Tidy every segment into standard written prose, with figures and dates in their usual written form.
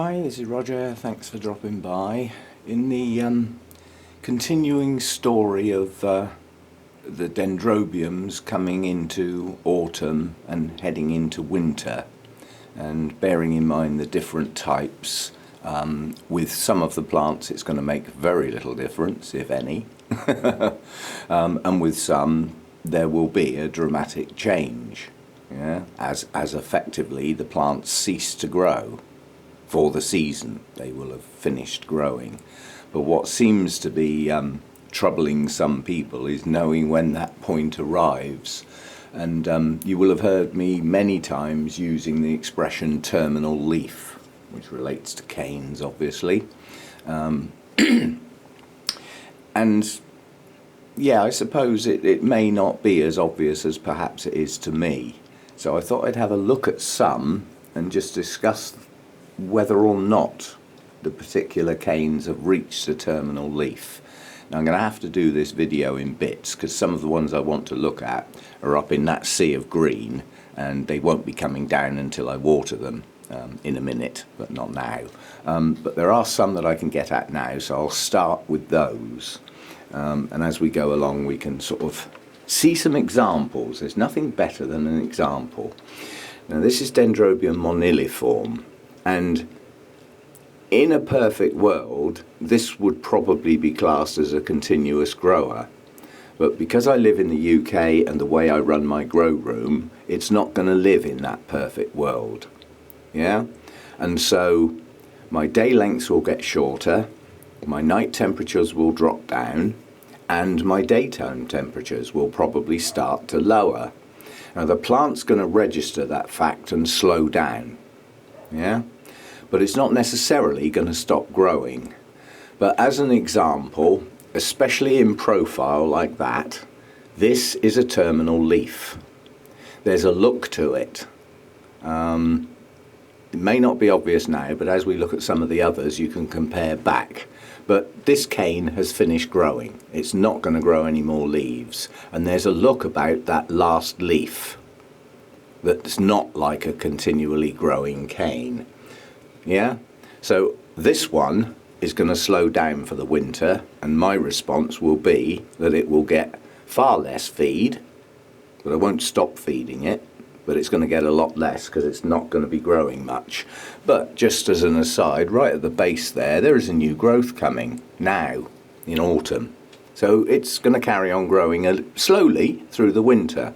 Hi, this is Roger. Thanks for dropping by. In the continuing story of the Dendrobiums coming into autumn and heading into winter, and bearing in mind the different types, with some of the plants it's going to make very little difference, if any, and with some there will be a dramatic change, yeah, as effectively the plants cease to grow. For the season they will have finished growing. But what seems to be troubling some people is knowing when that point arrives. And you will have heard me many times using the expression terminal leaf, which relates to canes obviously. And yeah, I suppose it may not be as obvious as perhaps it is to me. So I thought I'd have a look at some and just discuss whether or not the particular canes have reached the terminal leaf. Now I'm going to have to do this video in bits because some of the ones I want to look at are up in that sea of green and they won't be coming down until I water them in a minute, but not now. But there are some that I can get at now, so I'll start with those. And as we go along we can sort of see some examples. There's nothing better than an example. Now this is Dendrobium moniliform. And in a perfect world, this would probably be classed as a continuous grower. But because I live in the UK and the way I run my grow room, it's not going to live in that perfect world. Yeah? And so my day lengths will get shorter, my night temperatures will drop down, and my daytime temperatures will probably start to lower. Now the plant's going to register that fact and slow down. Yeah? But it's not necessarily going to stop growing. But as an example, especially in profile like that, this is a terminal leaf. There's a look to it. It may not be obvious now, but as we look at some of the others you can compare back. But this cane has finished growing. It's not going to grow any more leaves. And there's a look about that last leaf that's not like a continually growing cane. Yeah, so this one is going to slow down for the winter, and my response will be that it will get far less feed, but I won't stop feeding it, but it's going to get a lot less because it's not going to be growing much. But just as an aside, right at the base there is a new growth coming now in autumn, so it's going to carry on growing slowly through the winter.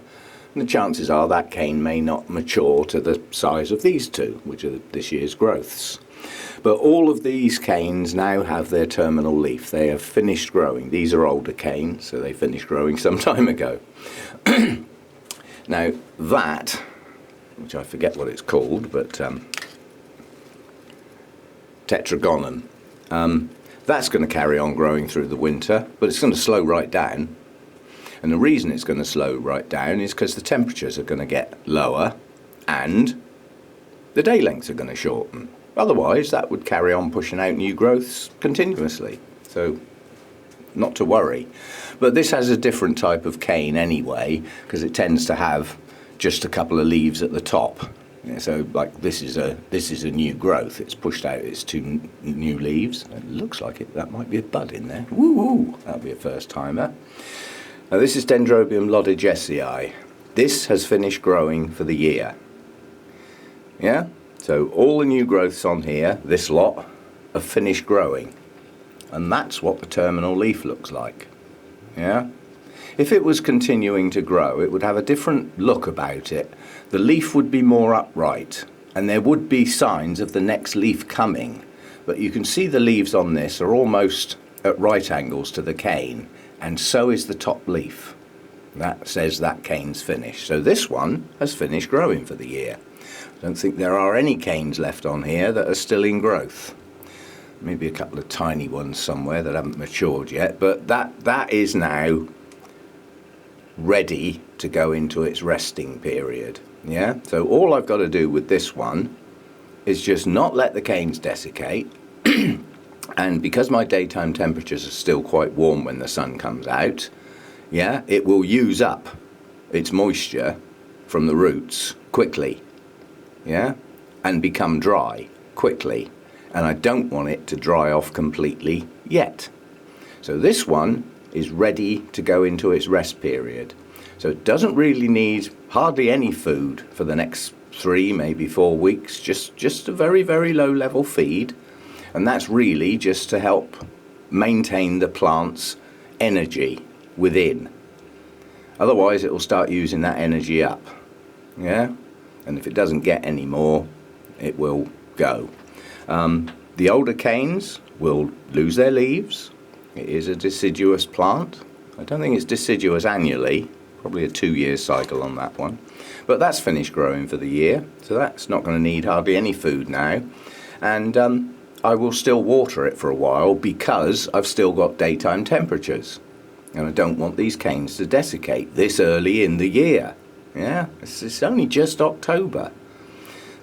And the chances are that cane may not mature to the size of these two, which are this year's growths. But all of these canes now have their terminal leaf. They have finished growing. These are older canes, so they finished growing some time ago. Now that, which I forget what it's called, but tetragonum, that's going to carry on growing through the winter, but it's going to slow right down. And the reason it's going to slow right down is because the temperatures are going to get lower and the day lengths are going to shorten. Otherwise, that would carry on pushing out new growths continuously. So, not to worry. But this has a different type of cane anyway, because it tends to have just a couple of leaves at the top. Yeah, so, like this is a new growth. It's pushed out its two new leaves. It looks like it. That might be a bud in there. Woo! That'll be a first timer. Now this is Dendrobium lodigesii. This has finished growing for the year. Yeah? So all the new growths on here, this lot, have finished growing. And that's what the terminal leaf looks like. Yeah? If it was continuing to grow, it would have a different look about it. The leaf would be more upright, and there would be signs of the next leaf coming. But you can see the leaves on this are almost at right angles to the cane. And so is the top leaf. That says that cane's finished. So this one has finished growing for the year. I don't think there are any canes left on here that are still in growth. Maybe a couple of tiny ones somewhere that haven't matured yet, but that is now ready to go into its resting period. Yeah? So all I've got to do with this one is just not let the canes desiccate. And because my daytime temperatures are still quite warm when the sun comes out, yeah, it will use up its moisture from the roots quickly, yeah, and become dry quickly. and I don't want it to dry off completely yet. So this one is ready to go into its rest period. So it doesn't really need hardly any food for the next 3, maybe 4 weeks, just a very, very low level feed. And that's really just to help maintain the plant's energy within. Otherwise it will start using that energy up. Yeah? And if it doesn't get any more, it will go. The older canes will lose their leaves. It is a deciduous plant. I don't think it's deciduous annually, probably a 2-year cycle on that one. But that's finished growing for the year, so that's not going to need hardly any food now. And I will still water it for a while because I've still got daytime temperatures. And I don't want these canes to desiccate this early in the year. Yeah, it's only just October.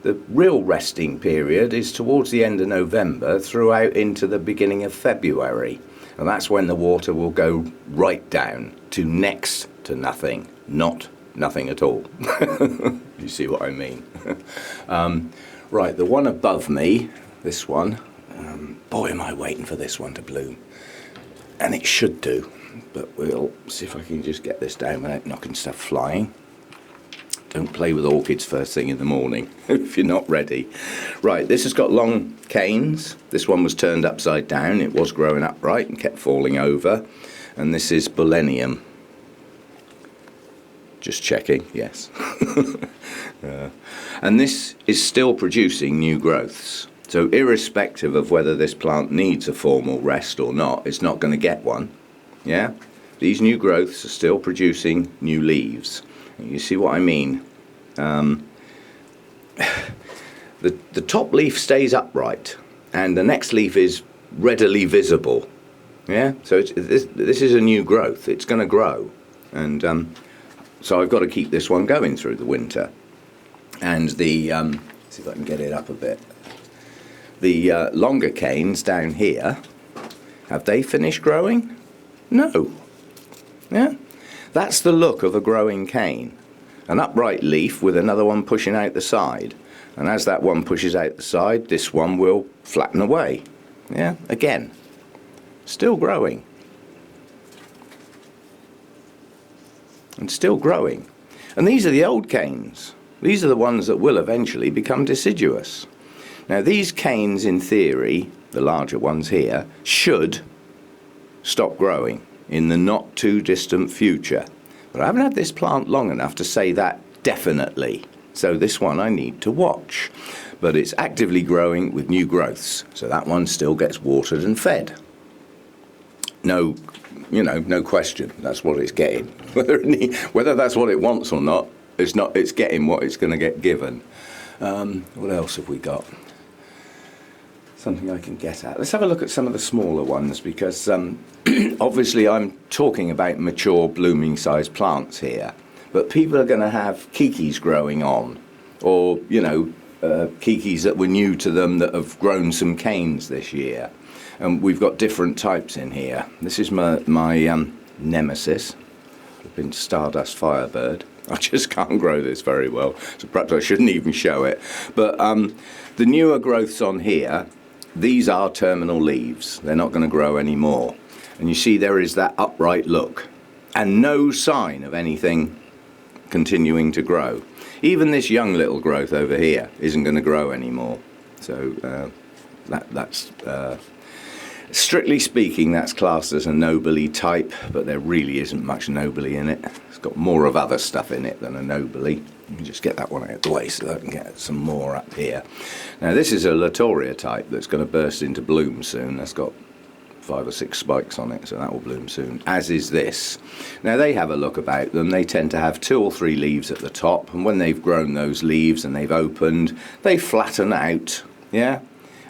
The real resting period is towards the end of November throughout into the beginning of February. And that's when the water will go right down to next to nothing, not nothing at all. You see what I mean? Right, the one above me, this one, boy am I waiting for this one to bloom. And it should do, but we'll see if I can just get this down without knocking stuff flying. Don't play with orchids first thing in the morning if you're not ready. Right, this has got long canes. This one was turned upside down. It was growing upright and kept falling over. And this is Bullenium. Just checking, yes. And this is still producing new growths. So irrespective of whether this plant needs a formal rest or not, it's not going to get one. Yeah? These new growths are still producing new leaves. You see what I mean? The top leaf stays upright and the next leaf is readily visible. Yeah? So this is a new growth. It's going to grow. And so I've got to keep this one going through the winter. And the, see if I can get it up a bit. The longer canes down here, have they finished growing? No. Yeah? That's the look of a growing cane. An upright leaf with another one pushing out the side. And as that one pushes out the side, this one will flatten away. Yeah, again, still growing. And still growing. And these are the old canes. These are the ones that will eventually become deciduous. Now these canes, in theory, the larger ones here, should stop growing in the not too distant future. But I haven't had this plant long enough to say that definitely. So this one I need to watch. But it's actively growing with new growths. So that one still gets watered and fed. No, no question. That's what it's getting. Whether that's what it wants or not, it's getting what it's going to get given. What else have we got? Something I can get at. Let's have a look at some of the smaller ones because obviously I'm talking about mature blooming sized plants here, but people are going to have keikis growing on, or keikis that were new to them that have grown some canes this year. And we've got different types in here. This is my nemesis, flipping Stardust Firebird. I just can't grow this very well, so perhaps I shouldn't even show it. But the newer growths on here, these are terminal leaves. They're not going to grow anymore. And you see there is that upright look and no sign of anything continuing to grow. Even this young little growth over here isn't going to grow anymore. So that's strictly speaking, that's classed as a nobly type, but there really isn't much nobly in it. It's got more of other stuff in it than a nobly. Let me just get that one out of the way so that I can get some more up here. Now this is a Latoria type that's going to burst into bloom soon. That's got 5 or 6 spikes on it, so that will bloom soon, as is this. Now they have a look about them. They tend to have 2 or 3 leaves at the top, and when they've grown those leaves and they've opened, they flatten out, yeah?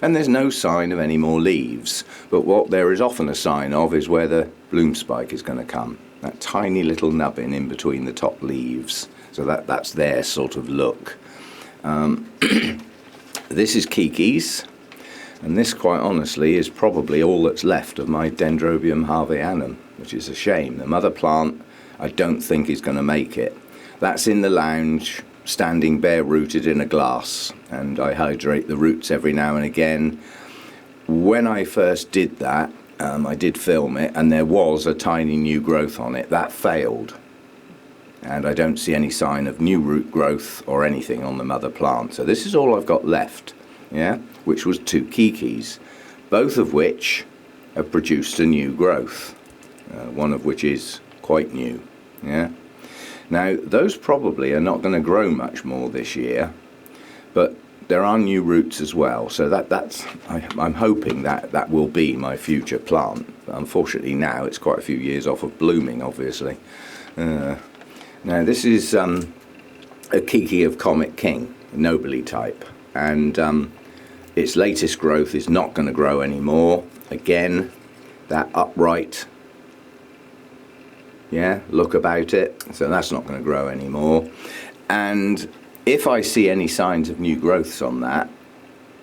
And there's no sign of any more leaves. But what there is often a sign of is where the bloom spike is going to come. That tiny little nubbin in between the top leaves. So that's their sort of look. This is keikis. And this, quite honestly, is probably all that's left of my Dendrobium harveyanum, which is a shame. The mother plant, I don't think is going to make it. That's in the lounge, standing bare-rooted in a glass, and I hydrate the roots every now and again. when I first did that, I did film it, and there was a tiny new growth on it. That failed. And I don't see any sign of new root growth or anything on the mother plant. So this is all I've got left, yeah, which was 2 keikis, both of which have produced a new growth, one of which is quite new, yeah. Now, those probably are not going to grow much more this year, but there are new roots as well, so I'm hoping that will be my future plant. But unfortunately now it's quite a few years off of blooming, obviously. Now this is a keiki of Comet King, nobly type, and its latest growth is not going to grow anymore. Again, that upright, yeah, look about it, so that's not going to grow anymore. And if I see any signs of new growths on that,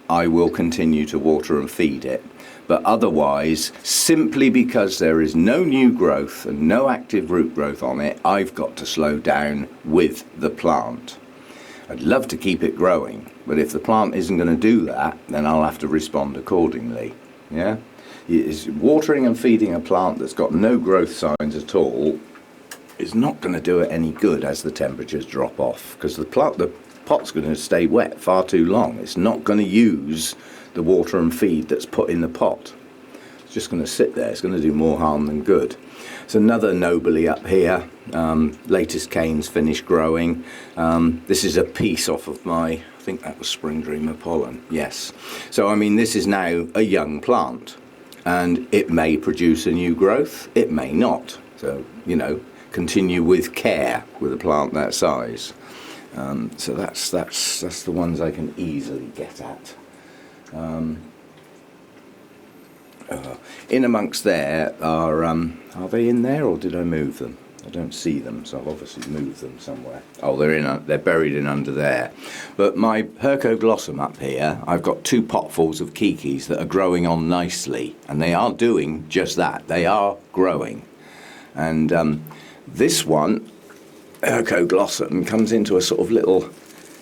I will continue to water and feed it. But otherwise, simply because there is no new growth and no active root growth on it, I've got to slow down with the plant. I'd love to keep it growing, but if the plant isn't going to do that, then I'll have to respond accordingly. Yeah? Watering and feeding a plant that's got no growth signs at all is not going to do it any good as the temperatures drop off, because the pot's going to stay wet far too long. It's not going to use the water and feed that's put in the pot. It's just going to sit there. It's going to do more harm than good. It's another nobly up here. Latest canes finished growing. This is a piece off of my, I think that was Spring Dreamer pollen. Yes. So I mean, this is now a young plant, and it may produce a new growth. It may not. So, you know, continue with care with a plant that size. So that's the ones I can easily get at. In amongst there are they in there, or did I move them? I don't see them, so I've obviously moved them somewhere. Oh, they're buried in under there. But my Hercoglossum up here, I've got 2 potfuls of keikis that are growing on nicely, and they are doing just that. They are growing. And this one, Hercoglossum, comes into a sort of little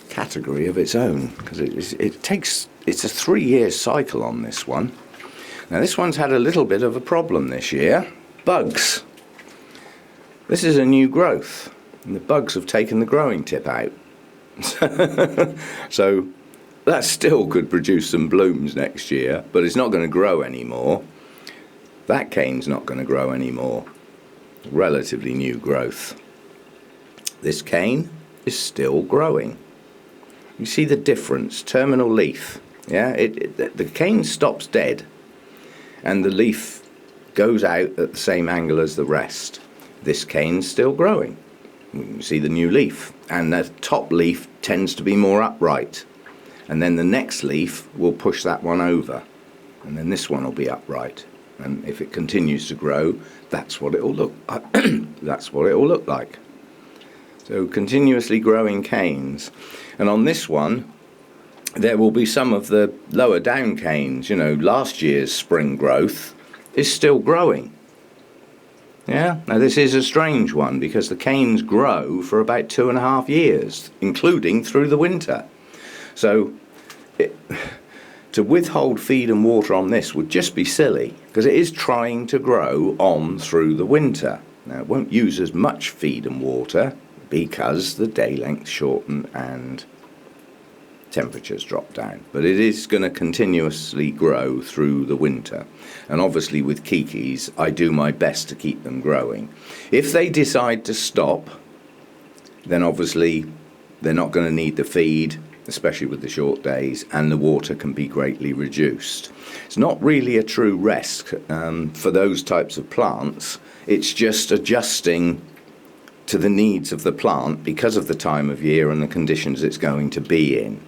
category of its own, because it's a 3-year cycle on this one. Now this one's had a little bit of a problem this year. Bugs. This is a new growth, and the bugs have taken the growing tip out. So that still could produce some blooms next year, but it's not going to grow anymore. That cane's not going to grow anymore. Relatively new growth. This cane is still growing. You see the difference, terminal leaf. Yeah, the cane stops dead, and the leaf goes out at the same angle as the rest. This cane's still growing. You see the new leaf, and the top leaf tends to be more upright, and then the next leaf will push that one over, and then this one will be upright. And if it continues to grow, that's what it will look. That's what it will look like. So continuously growing canes, and on this one, there will be some of the lower down canes. You know, last year's spring growth is still growing. Yeah, now this is a strange one because the canes grow for about 2.5 years, including through the winter. So to withhold feed and water on this would just be silly, because it is trying to grow on through the winter. Now it won't use as much feed and water because the day length shorten and temperatures drop down, but it is going to continuously grow through the winter. And obviously with keikis, I do my best to keep them growing. If they decide to stop, then obviously they're not going to need the feed, especially with the short days, and the water can be greatly reduced. It's not really a true rest for those types of plants. It's just adjusting to the needs of the plant because of the time of year and the conditions it's going to be in.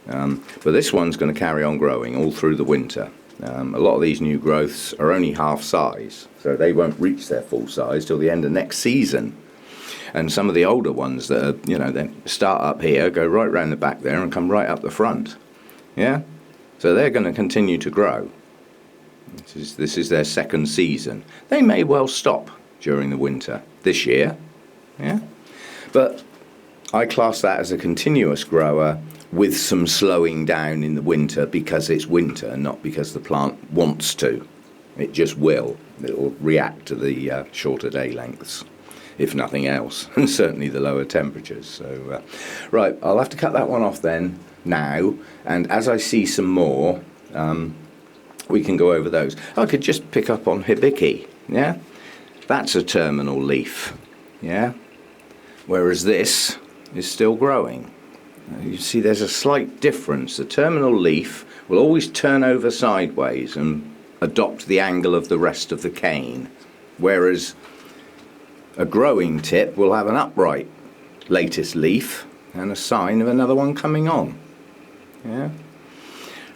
But this one's going to carry on growing all through the winter. A lot of these new growths are only half size, so they won't reach their full size till the end of next season. And some of the older ones that are, you know, they start up here, go right round the back there and come right up the front. Yeah? So they're going to continue to grow. This is their second season. They may well stop during the winter this year. Yeah? But I class that as a continuous grower with some slowing down in the winter because it's winter, not because the plant wants to. It just will. It'll react to the shorter day lengths, if nothing else, and certainly the lower temperatures. So, right, I'll have to cut that one off then now, and as I see some more, we can go over those. I could just pick up on hibiki, yeah? That's a terminal leaf, yeah? Whereas this is still growing. You see there's a slight difference. The terminal leaf will always turn over sideways and adopt the angle of the rest of the cane, whereas a growing tip will have an upright latest leaf and a sign of another one coming on. Yeah.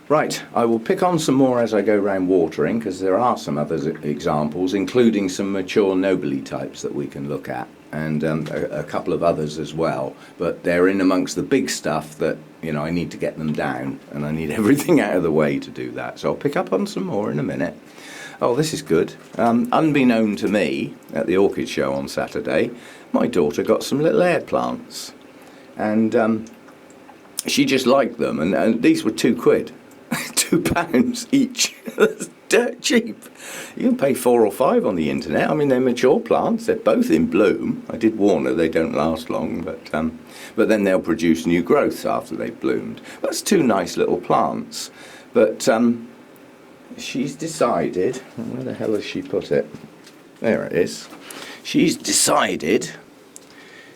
Right, I will pick on some more as I go around watering, because there are some other examples, including some mature nobile types that we can look at, and a couple of others as well. But they're in amongst the big stuff that, you know, I need to get them down, and I need everything out of the way to do that. So I'll pick up on some more in a minute. Oh, this is good. Unbeknown to me, at the Orchid show on Saturday, my daughter got some little air plants, and she just liked them, and these were £2. £2 each. That's dirt cheap. You can pay 4 or 5 on the internet. I mean, they're mature plants. They're both in bloom. I did warn her they don't last long, but then they'll produce new growths after they've bloomed. That's 2 nice little plants. But she's decided, where the hell has she put it? There it is. She's decided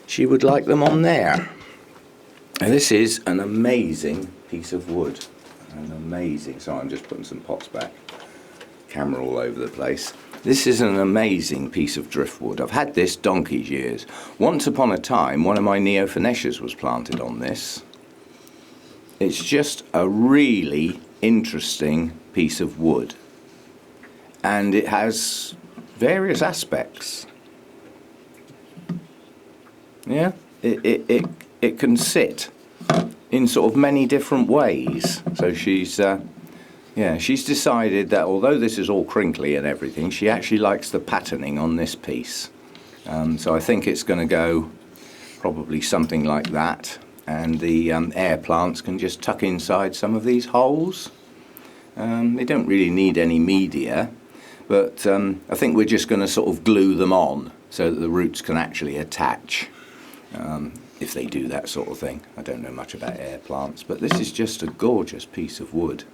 she would like them on there. And this is an amazing piece of wood. An amazing, sorry, I'm just putting some pots back. Camera all over the place. This is an amazing piece of driftwood. I've had this donkey's years. Once upon a time, one of my Neophoneticas was planted on this. It's just a really interesting piece of wood. And it has various aspects. Yeah, it can sit in sort of many different ways. So she's decided that although this is all crinkly and everything, she actually likes the patterning on this piece. So I think it's going to go probably something like that, and the air plants can just tuck inside some of these holes. They don't really need any media, but I think we're just going to sort of glue them on so that the roots can actually attach. If they do that sort of thing. I don't know much about air plants, but this is just a gorgeous piece of wood.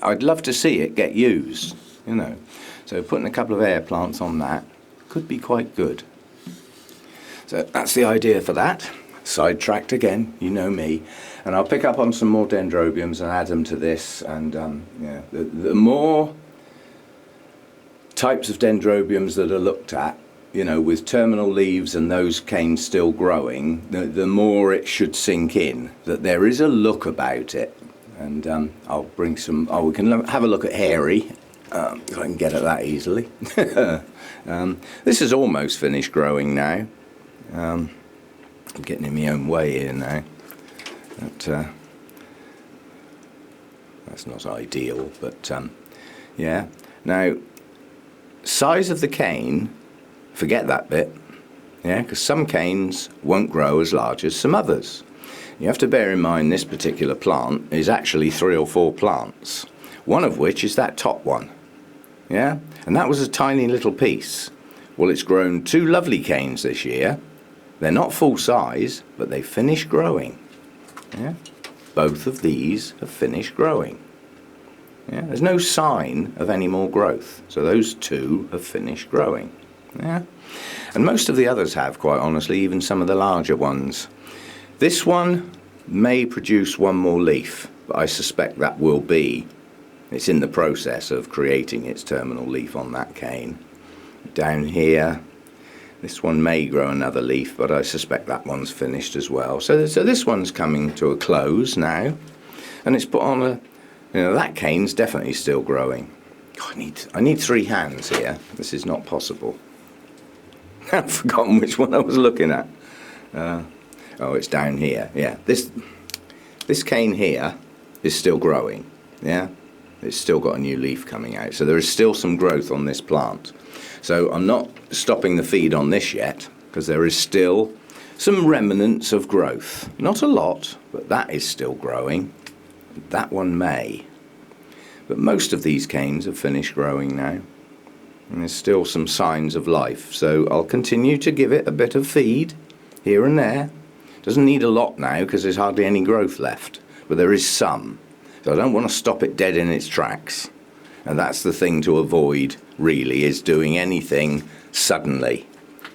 I'd love to see it get used, you know. So putting a couple of air plants on that could be quite good. So that's the idea for that. Sidetracked again, you know me. And I'll pick up on some more Dendrobiums and add them to this. And the more types of Dendrobiums that are looked at, you know, with terminal leaves and those canes still growing, the more it should sink in that there is a look about it. And I'll bring some, we can have a look at hairy, if I can get at that easily. This is almost finished growing now. I'm getting in my own way here now. But, that's not ideal, but yeah. Now, size of the cane, forget that bit, yeah, because some canes won't grow as large as some others. You have to bear in mind this particular plant is actually 3 or 4 plants, one of which is that top one, yeah, and that was a tiny little piece. Well, it's grown 2 lovely canes this year. They're not full size, but they finished growing, yeah. Both of these have finished growing. Yeah, there's no sign of any more growth, so those 2 have finished growing. Yeah, and most of the others have, quite honestly, even some of the larger ones. This one may produce 1 more leaf, but I suspect that will be. It's in the process of creating its terminal leaf on that cane. Down here, this one may grow another leaf, but I suspect that one's finished as well. So this one's coming to a close now, and it's put on a, you know, that cane's definitely still growing. I need 3 hands here. This is not possible. I've forgotten which one I was looking at. Oh, it's down here. Yeah, this cane here is still growing. Yeah, it's still got a new leaf coming out. So there is still some growth on this plant. So I'm not stopping the feed on this yet, because there is still some remnants of growth. Not a lot, but that is still growing. That one may. But most of these canes have finished growing now. And there's still some signs of life, so I'll continue to give it a bit of feed here and there. Doesn't need a lot now because there's hardly any growth left, but there is some. So I don't want to stop it dead in its tracks. And that's the thing to avoid, really, is doing anything suddenly.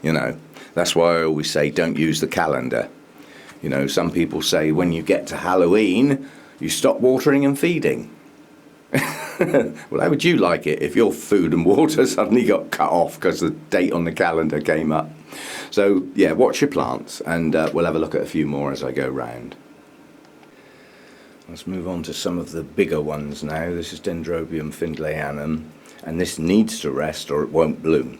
You know, that's why I always say don't use the calendar. You know, some people say when you get to Halloween, you stop watering and feeding. Well, how would you like it if your food and water suddenly got cut off because the date on the calendar came up? So, yeah, watch your plants, and we'll have a look at a few more as I go round. Let's move on to some of the bigger ones now. This is Dendrobium findleyanum, and this needs to rest or it won't bloom,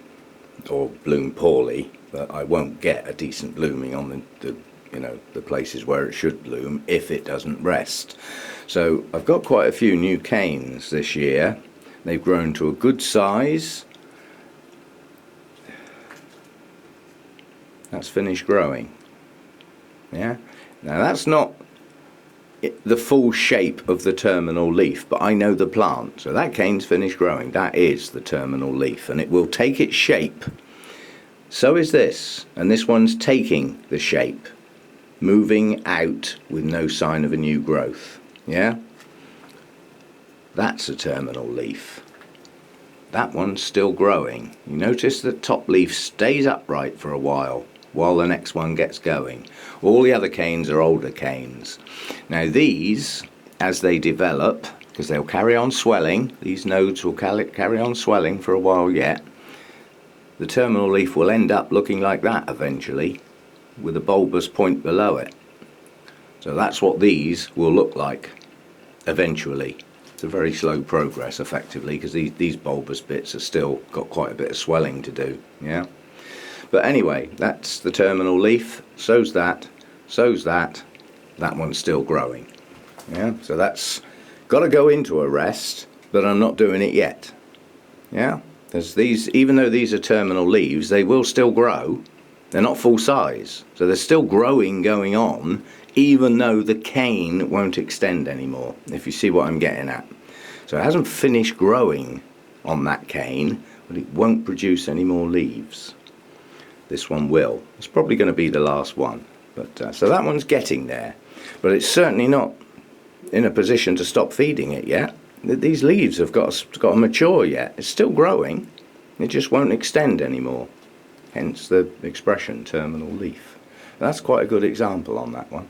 or bloom poorly, but I won't get a decent blooming on the places where it should bloom if it doesn't rest. So I've got quite a few new canes this year. They've grown to a good size. That's finished growing. Yeah. Now that's not the full shape of the terminal leaf, but I know the plant. So that cane's finished growing. That is the terminal leaf, and it will take its shape. So is this, and this one's taking the shape, moving out with no sign of a new growth. Yeah? That's a terminal leaf. That one's still growing. You notice the top leaf stays upright for a while the next one gets going. All the other canes are older canes. Now these, as they develop, because they'll carry on swelling, these nodes will carry on swelling for a while yet, the terminal leaf will end up looking like that eventually, with a bulbous point below it. So that's what these will look like eventually. It's a very slow progress effectively, because these bulbous bits have still got quite a bit of swelling to do. Yeah. But anyway, that's the terminal leaf. So's that. That one's still growing. Yeah. So that's got to go into a rest, but I'm not doing it yet. Yeah. There's these, even though these are terminal leaves, they will still grow. They're not full size, so there's still growing going on, even though the cane won't extend anymore, if you see what I'm getting at. So it hasn't finished growing on that cane, but it won't produce any more leaves. This one will. It's probably going to be the last one. But so that one's getting there, but it's certainly not in a position to stop feeding it yet. These leaves have got to mature yet. It's still growing. It just won't extend anymore. Hence the expression terminal leaf. That's quite a good example on that one.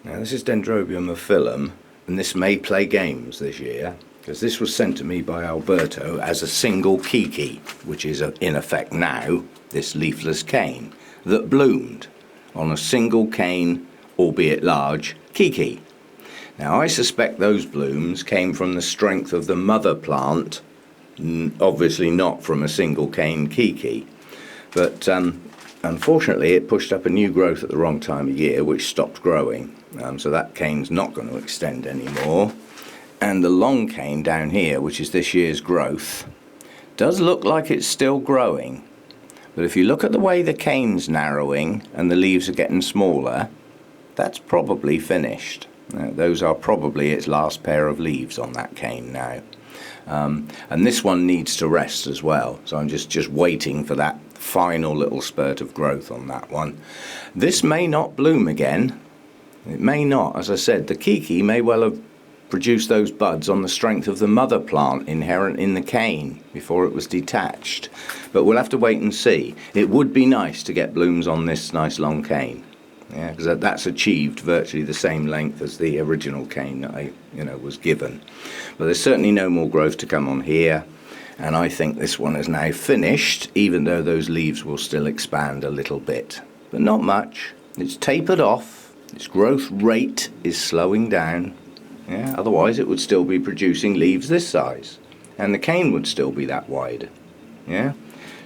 Now this is Dendrobium of Phyllum, and this may play games this year, because this was sent to me by Alberto as a single keiki, which is in effect now this leafless cane that bloomed on a single cane, albeit large, keiki. Now I suspect those blooms came from the strength of the mother plant, obviously not from a single cane keiki, but unfortunately it pushed up a new growth at the wrong time of year, which stopped growing, so that cane's not going to extend anymore. And the long cane down here, which is this year's growth, does look like it's still growing, but if you look at the way the cane's narrowing and the leaves are getting smaller, that's probably finished. Those are probably its last pair of leaves on that cane now. And this one needs to rest as well, so I'm just waiting for that final little spurt of growth on that one. This may not bloom again. It may not. As I said, the keiki may well have produced those buds on the strength of the mother plant inherent in the cane before it was detached, but we'll have to wait and see. It would be nice to get blooms on this nice long cane. Yeah, because that's achieved virtually the same length as the original cane that I, was given. But there's certainly no more growth to come on here, and I think this one is now finished, even though those leaves will still expand a little bit, but not much. It's tapered off. Its growth rate is slowing down. Yeah, otherwise it would still be producing leaves this size, and the cane would still be that wide. Yeah,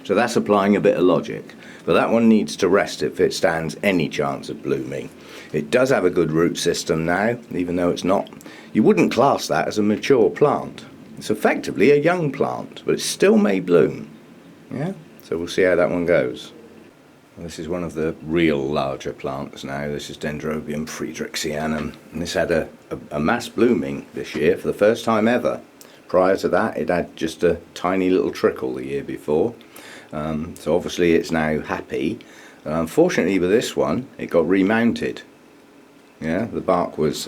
so that's applying a bit of logic. But that one needs to rest if it stands any chance of blooming. It does have a good root system now, even though it's not. You wouldn't class that as a mature plant. It's effectively a young plant, but it still may bloom. Yeah, so we'll see how that one goes. This is one of the real larger plants now. This is Dendrobium friedrichianum, and this had a mass blooming this year for the first time ever. Prior to that, it had just a tiny little trickle the year before. So obviously it's now happy. Unfortunately with this one, it got remounted. Yeah, the bark was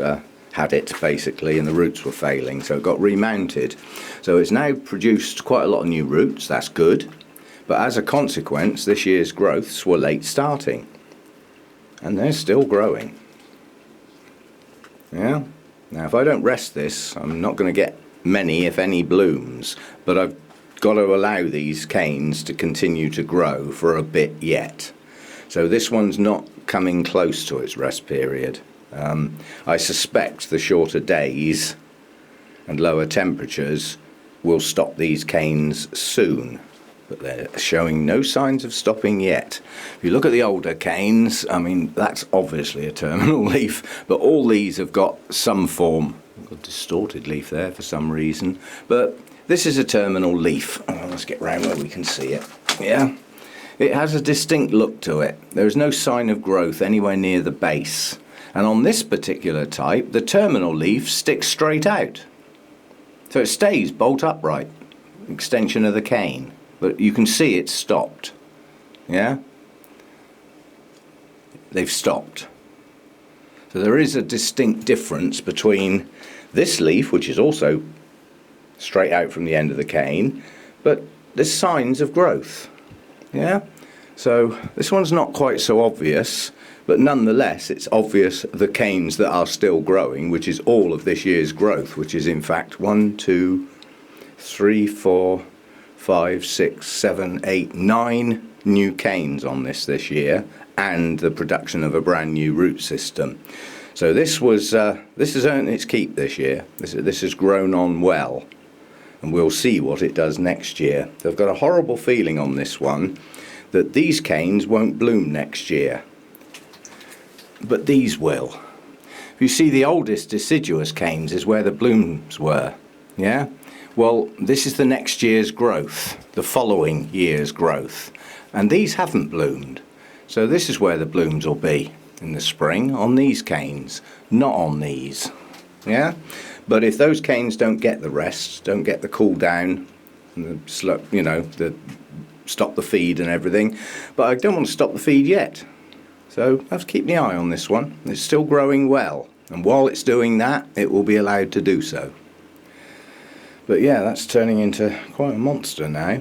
had it basically, and the roots were failing, so it got remounted. So it's now produced quite a lot of new roots. That's good. But as a consequence, this year's growths were late starting, and they're still growing. Yeah. Now, if I don't rest this, I'm not going to get many, if any, blooms. But I've got to allow these canes to continue to grow for a bit yet. So this one's not coming close to its rest period. I suspect the shorter days and lower temperatures will stop these canes soon, but they're showing no signs of stopping yet. If you look at the older canes, I mean, that's obviously a terminal leaf, but all these have got some form. I've got a distorted leaf there for some reason, but this is a terminal leaf. Oh, let's get round where we can see it. Yeah, it has a distinct look to it. There is no sign of growth anywhere near the base. And on this particular type, the terminal leaf sticks straight out. So it stays bolt upright, extension of the cane. But you can see it's stopped. Yeah? They've stopped. So there is a distinct difference between this leaf, which is also straight out from the end of the cane, but there's signs of growth. Yeah? So this one's not quite so obvious, but nonetheless it's obvious the canes that are still growing, which is all of this year's growth, which is in fact 1, 2, 3, 4, 5, 6, 7, 8, 9 new canes on this year, and the production of a brand new root system. So this has earned its keep this year. This has grown on well, and we'll see what it does next year. So I've got a horrible feeling on this one that these canes won't bloom next year, but these will. If you see, the oldest deciduous canes is where the blooms were. Yeah? Well, this is the next year's growth, the following year's growth, and these haven't bloomed. So this is where the blooms will be in the spring, on these canes, not on these. Yeah? But if those canes don't get the rest, don't get the cool down, and the slow, the stop the feed and everything, but I don't want to stop the feed yet. So I have to keep the eye on this one. It's still growing well, and while it's doing that, it will be allowed to do so. But yeah, that's turning into quite a monster now.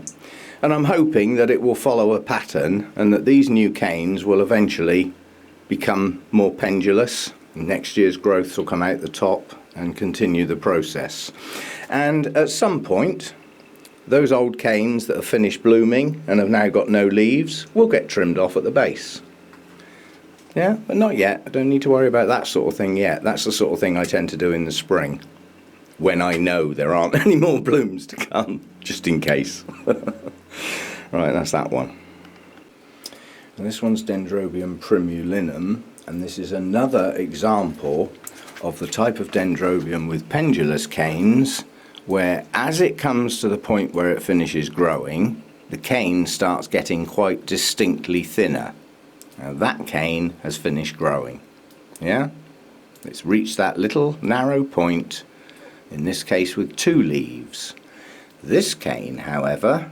And I'm hoping that it will follow a pattern, and that these new canes will eventually become more pendulous. Next year's growths will come out the top and continue the process. And at some point, those old canes that have finished blooming and have now got no leaves will get trimmed off at the base. Yeah, but not yet. I don't need to worry about that sort of thing yet. That's the sort of thing I tend to do in the spring, when I know there aren't any more blooms to come, just in case. Right, that's that one. And this one's Dendrobium primulinum, and this is another example of the type of dendrobium with pendulous canes, where as it comes to the point where it finishes growing, the cane starts getting quite distinctly thinner. Now that cane has finished growing. Yeah? It's reached that little narrow point, in this case with 2 leaves. This cane, however,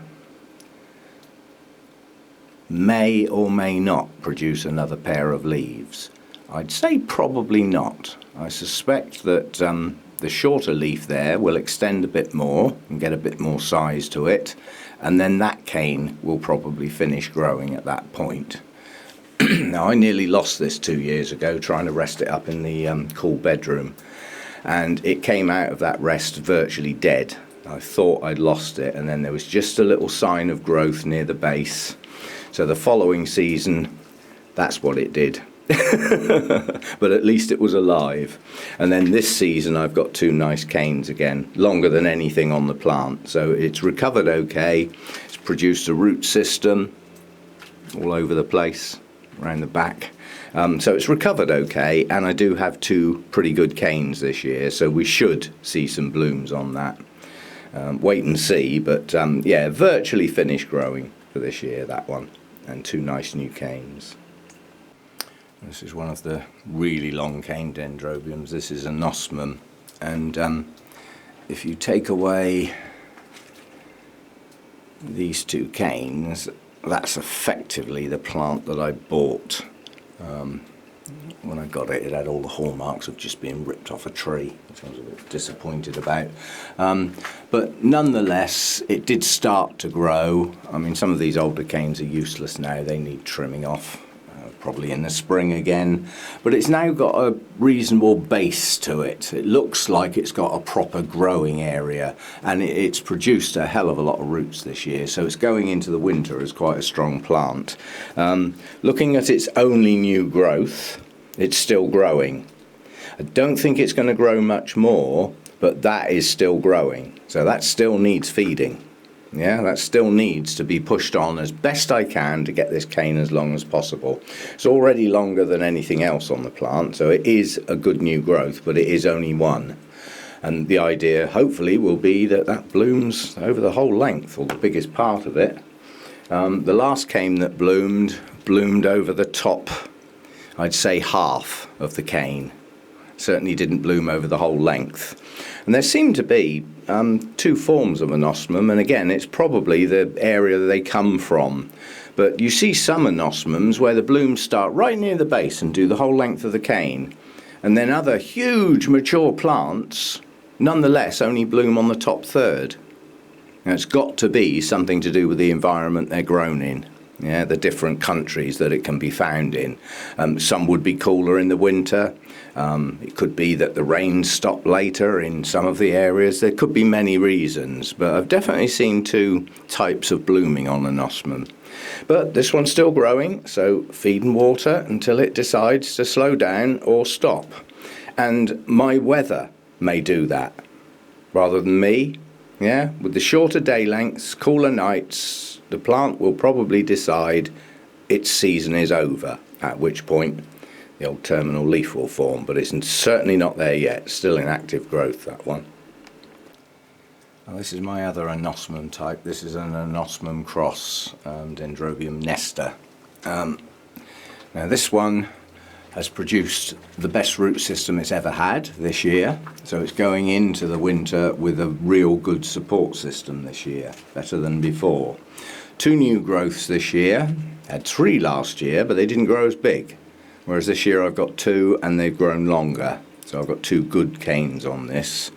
may or may not produce another pair of leaves. I'd say probably not. I suspect that the shorter leaf there will extend a bit more and get a bit more size to it, and then that cane will probably finish growing at that point. Now, I nearly lost this 2 years ago trying to rest it up in the cool bedroom, and it came out of that rest virtually dead. I thought I'd lost it, and then there was just a little sign of growth near the base. So the following season, that's what it did. But at least it was alive. And then this season I've got 2 nice canes again, longer than anything on the plant. So it's recovered okay. It's produced a root system all over the place, around the back. So it's recovered okay, and I do have 2 pretty good canes this year, so we should see some blooms on that. Wait and see, but yeah, virtually finished growing for this year, that one. and 2 nice new canes. This is one of the really long cane Dendrobiums. This is a nosmum, and if you take away these 2 canes, that's effectively the plant that I bought. When I got it, it had all the hallmarks of just being ripped off a tree, which I was a bit disappointed about. But nonetheless, it did start to grow. I mean, some of these older canes are useless now. They need trimming off, probably in the spring again. But it's now got a reasonable base to it. It looks like it's got a proper growing area, and it's produced a hell of a lot of roots this year. So it's going into the winter as quite a strong plant. Looking at its only new growth, it's still growing. I don't think it's going to grow much more, but that is still growing. So that still needs feeding. Yeah, that still needs to be pushed on as best I can to get this cane as long as possible. It's already longer than anything else on the plant, so it is a good new growth, but it is only one. And the idea, hopefully, will be that that blooms over the whole length, or the biggest part of it. The last cane that bloomed over the top, I'd say half of the cane. Certainly didn't bloom over the whole length. And there seem to be 2 forms of anosmum, and again, it's probably the area that they come from. But you see some anosmums where the blooms start right near the base and do the whole length of the cane. And then other huge mature plants, nonetheless, only bloom on the top third. Now, it's got to be something to do with the environment they're grown in. Yeah, the different countries that it can be found in. Some would be cooler in the winter. It could be that the rains stop later in some of the areas. There could be many reasons, but I've definitely seen 2 types of blooming on anosmum. But this one's still growing, so feed and water until it decides to slow down or stop. And my weather may do that rather than me. Yeah, with the shorter day lengths, cooler nights, the plant will probably decide its season is over, at which point the old terminal leaf will form, but it's certainly not there yet. Still in active growth, that one. Well, this is my other anosmum type. This is an anosmum cross, Dendrobium nesta. Now this one has produced the best root system it's ever had this year, so it's going into the winter with a real good support system this year, better than before. 2 new growths this year. Had 3 last year, but they didn't grow as big. Whereas this year I've got 2 and they've grown longer. So I've got 2 good canes on this.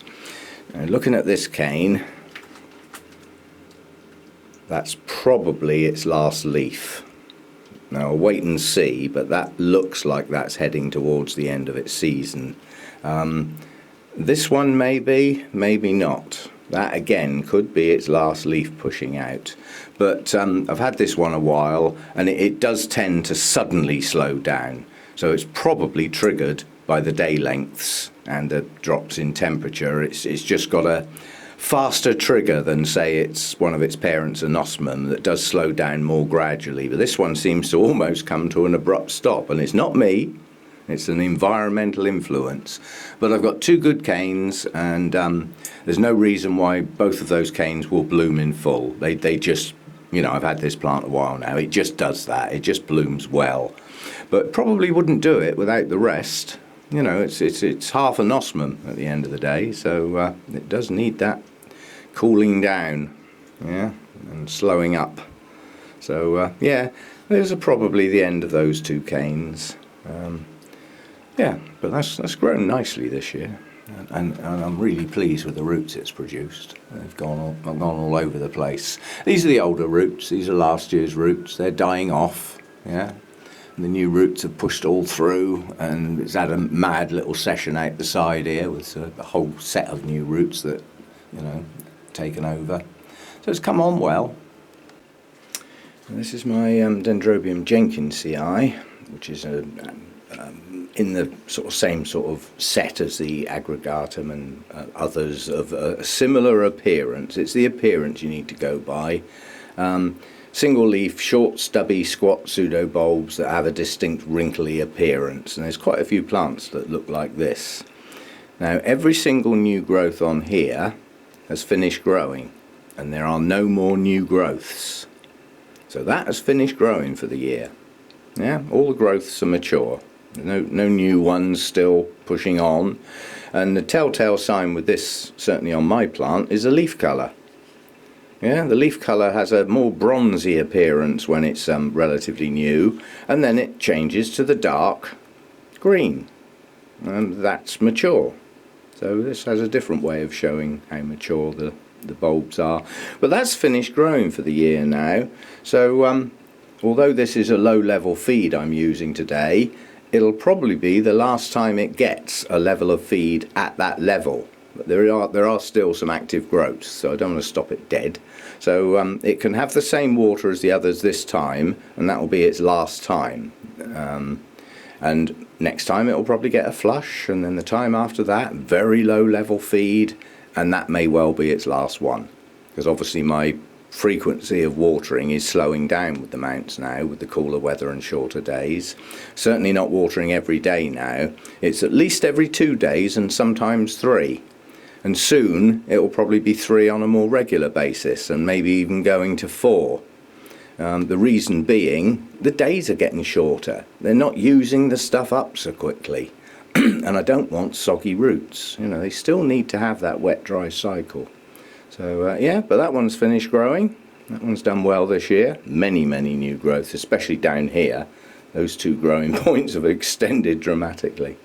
Now, looking at this cane, that's probably its last leaf. Now I'll wait and see, but that looks like that's heading towards the end of its season. This one maybe not. That again could be its last leaf pushing out. But I've had this one a while, and it does tend to suddenly slow down. So it's probably triggered by the day lengths and the drops in temperature. It's just got a faster trigger than, say, it's one of its parents, anosmum, that does slow down more gradually. But this one seems to almost come to an abrupt stop, and it's not me. It's an environmental influence. But I've got 2 good canes, and there's no reason why both of those canes will bloom in full. They just, you know, I've had this plant a while now. It just does that. It just blooms well. But probably wouldn't do it without the rest. You know, it's half anosmum at the end of the day, so it does need that cooling down, yeah, and slowing up. So yeah, those are probably the end of those 2 canes. Yeah, but that's grown nicely this year, and I'm really pleased with the roots it's produced. They've gone all over the place. These are the older roots. These are last year's roots. They're dying off. Yeah, and the new roots have pushed all through, and it's had a mad little session out the side here with a whole set of new roots that, you know, taken over. So it's come on well. And this is my Dendrobium Jenkinsii, which is in the same sort of set as the aggregatum and others of a similar appearance. It's the appearance you need to go by. Single leaf, short, stubby, squat pseudobulbs that have a distinct wrinkly appearance. And there's quite a few plants that look like this. Now, every single new growth on here has finished growing, and there are no more new growths. So that has finished growing for the year. Yeah, all the growths are mature. No new ones still pushing on. And the telltale sign with this, certainly on my plant, is the leaf colour. Yeah, the leaf colour has a more bronzy appearance when it's relatively new, and then it changes to the dark green, and that's mature. So this has a different way of showing how mature the bulbs are. But that's finished growing for the year now. So although this is a low level feed I'm using today, it'll probably be the last time it gets a level of feed at that level. But there are still some active growths, so I don't want to stop it dead. So it can have the same water as the others this time, and that will be its last time. And next time it will probably get a flush, and then the time after that, very low level feed, and that may well be its last one. Because obviously my frequency of watering is slowing down with the mounts now, with the cooler weather and shorter days. Certainly not watering every day now. It's at least every 2 days and sometimes 3. And soon it will probably be 3 on a more regular basis, and maybe even going to 4. The reason being, the days are getting shorter. They're not using the stuff up so quickly. And I don't want soggy roots. You know, they still need to have that wet dry cycle. So yeah, but that one's finished growing. That one's done well this year. Many new growths, especially down here. Those 2 growing points have extended dramatically.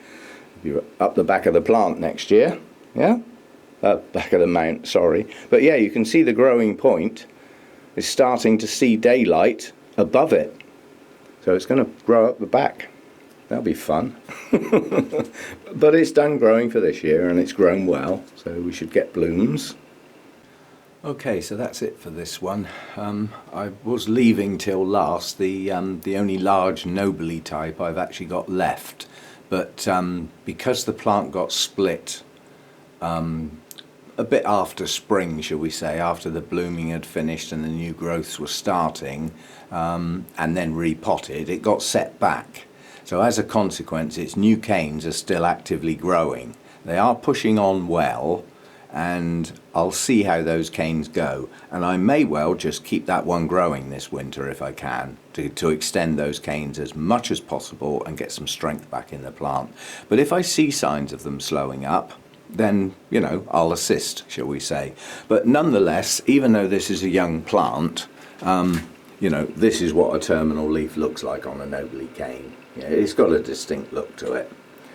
You're up the back of the plant next year, yeah? Back of the mount, sorry. But yeah, you can see the growing point is starting to see daylight above it. So it's going to grow up the back. That'll be fun. But it's done growing for this year, and it's grown well, so we should get blooms. Okay, so that's it for this one. I was leaving till last the only large nobly type I've actually got left, but because the plant got split a bit after spring, shall we say, after the blooming had finished and the new growths were starting, and then repotted, it got set back. So as a consequence, its new canes are still actively growing. They are pushing on well, and I'll see how those canes go. And I may well just keep that one growing this winter if I can, to extend those canes as much as possible and get some strength back in the plant. But if I see signs of them slowing up, then, you know, I'll assist, shall we say. But nonetheless, even though this is a young plant, you know, this is what a terminal leaf looks like on a nobly cane. Yeah, it's got a distinct look to it.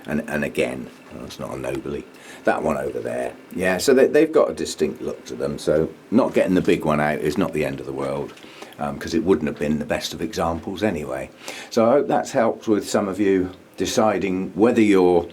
And again, oh, it's not a nobly. That one over there. Yeah, so they've got a distinct look to them. So not getting the big one out is not the end of the world, because it wouldn't have been the best of examples anyway. So I hope that's helped with some of you deciding whether your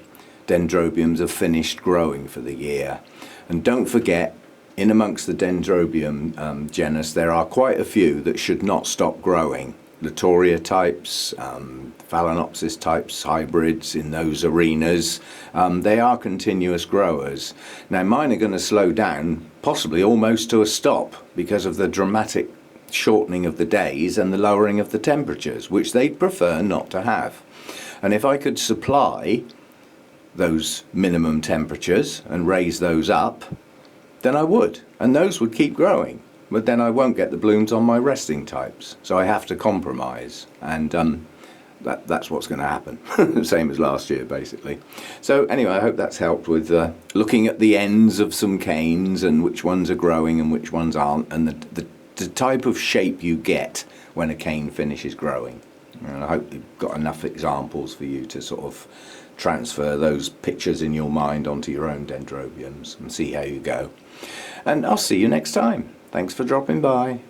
Dendrobiums have finished growing for the year. And don't forget, in amongst the Dendrobium genus, there are quite a few that should not stop growing. Latoria types, Phalaenopsis types, hybrids in those arenas, they are continuous growers. Now mine are going to slow down, possibly almost to a stop, because of the dramatic shortening of the days and the lowering of the temperatures, which they'd prefer not to have. And if I could supply those minimum temperatures and raise those up, then I would, and those would keep growing. But then I won't get the blooms on my resting types, so I have to compromise, and that's what's going to happen. Same as last year, basically. So anyway, I hope that's helped with looking at the ends of some canes and which ones are growing and which ones aren't, and the type of shape you get when a cane finishes growing. And I hope you've got enough examples for you to sort of transfer those pictures in your mind onto your own Dendrobiums and see how you go. And I'll see you next time. Thanks for dropping by.